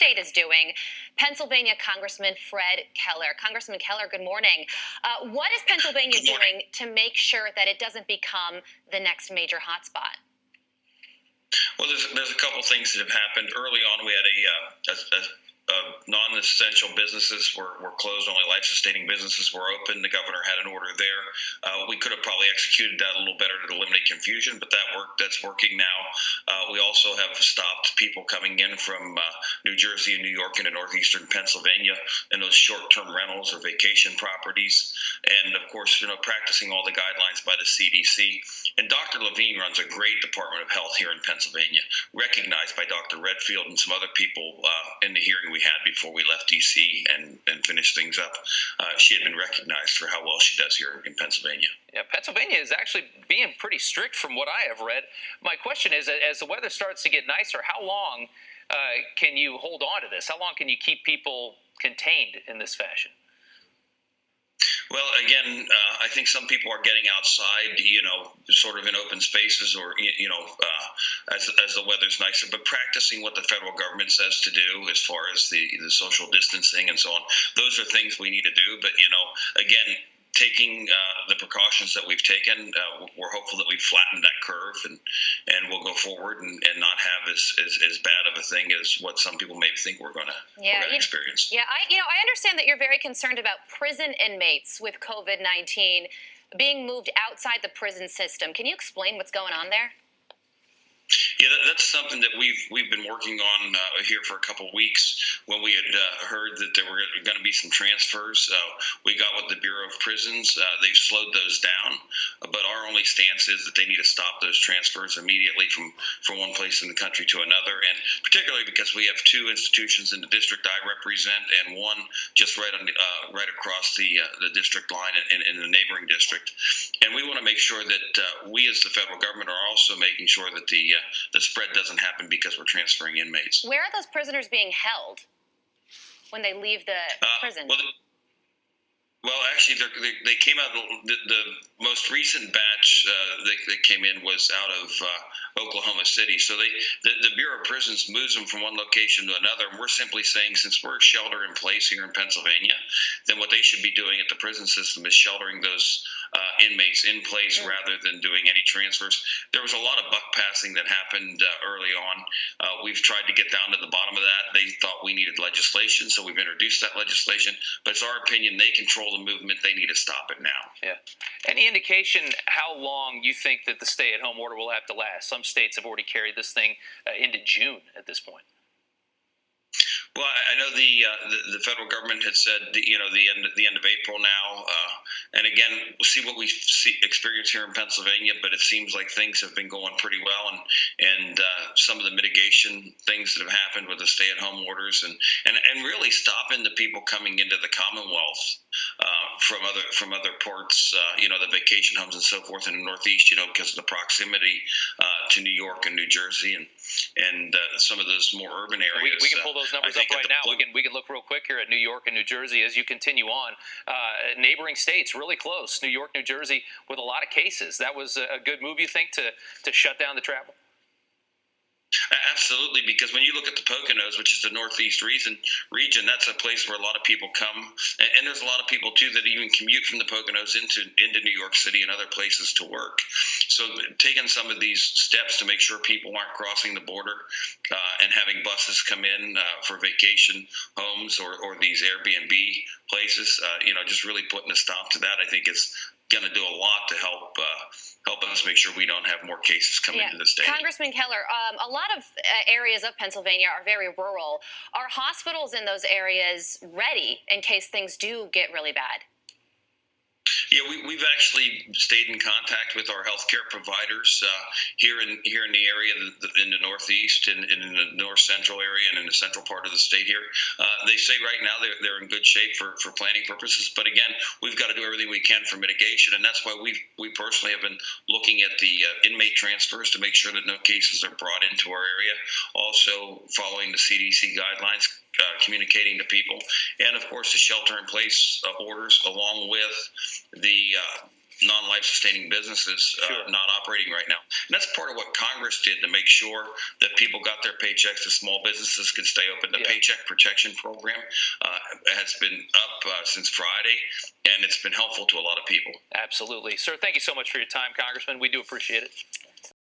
state is doing. Pennsylvania Congressman Fred Keller. Congressman Keller, good morning. What is Pennsylvania doing to make sure that it doesn't become the next major hotspot? Well, there's a couple things that have happened. Early on, we had a non-essential businesses were closed. Only life-sustaining businesses were open. The governor had an order there. We could have probably executed that a little better to eliminate confusion, but that's working now. We also have stopped people coming in from New Jersey and New York into northeastern Pennsylvania in those short-term rentals or vacation properties. And, of course, practicing all the guidelines by the CDC. And Dr. Levine runs a great Department of Health here in Pennsylvania, recognized by Dr. Redfield and some other people in the hearing we had before we left D.C. and finished things up. She had been recognized for how well she does here in Pennsylvania. Yeah, Pennsylvania is actually being pretty strict from what I have read. My question is, as the weather starts to get nicer, how long can you hold on to this? How long can you keep people contained in this fashion? Well, again, I think some people are getting outside, sort of in open spaces or, as the weather's nicer, but practicing what the federal government says to do as far as the social distancing and so on. Those are things we need to do. But, again, taking the precautions that we've taken, we're hopeful that we've flattened that curve and we'll go forward and not have as bad of a thing as what some people may think we're going to experience. Yeah, I understand that you're very concerned about prison inmates with COVID-19 being moved outside the prison system. Can you explain what's going on there? Yeah, that's something that we've been working on here for a couple of weeks. When we had heard that there were going to be some transfers, we got with the Bureau of Prisons. They've slowed those down, but our only stance is that they need to stop those transfers immediately from one place in the country to another, and particularly because we have two institutions in the district I represent and one just right across the district line in the neighboring district. And we want to make sure that we as the federal government are also making sure that the spread doesn't happen because we're transferring inmates. Where are those prisoners being held when they leave the prison? Well, actually, they came out. The most recent batch that came in was out of Oklahoma City. So the Bureau of Prisons moves them from one location to another. And we're simply saying, since we're shelter in place here in Pennsylvania, then what they should be doing at the prison system is sheltering those inmates in place rather than doing any transfers. There was a lot of buck passing that happened early on. We've tried to get down to the bottom of that. They thought we needed legislation, so we've introduced that legislation. But it's our opinion they control the movement. They need to stop it now. Yeah. Any indication how long you think that the stay-at-home order will have to last? Some states have already carried this thing into June at this point. Well, I know the federal government had said the end of April now, and again, we'll see what we experience here in Pennsylvania. But it seems like things have been going pretty well, and some of the mitigation things that have happened with the stay-at-home orders, and really stopping the people coming into the Commonwealth from other parts, the vacation homes and so forth in the Northeast, because of the proximity to New York and New Jersey and some of those more urban areas. We can pull those numbers up right now. We can look real quick here at New York and New Jersey as you continue on. Neighboring states really close. New York, New Jersey with a lot of cases. That was a good move, you think, to shut down the travel? Absolutely, because when you look at the Poconos, which is the Northeast region, that's a place where a lot of people come, and there's a lot of people too that even commute from the Poconos into New York City and other places to work. So taking some of these steps to make sure people aren't crossing the border and having buses come in for vacation homes or these Airbnb places, just really putting a stop to that, I think it's going to do a lot to help us make sure we don't have more cases come into the state. Congressman Keller, a lot of areas of Pennsylvania are very rural. Are hospitals in those areas ready in case things do get really bad? Yeah, we've actually stayed in contact with our healthcare providers here in the area, in the Northeast, and in the North Central area, and in the central part of the state here. They say right now they're in good shape for planning purposes. But again, we've got to do everything we can for mitigation, and that's why we personally have been looking at the inmate transfers to make sure that no cases are brought into our area. Also, following the CDC guidelines, communicating to people, and of course the shelter-in-place orders, along with the non-life sustaining businesses not operating right now. And that's part of what Congress did to make sure that people got their paychecks, the small businesses could stay open. The Paycheck Protection Program has been up since Friday, and it's been helpful to a lot of people. Absolutely. Sir, thank you so much for your time, Congressman. We do appreciate it.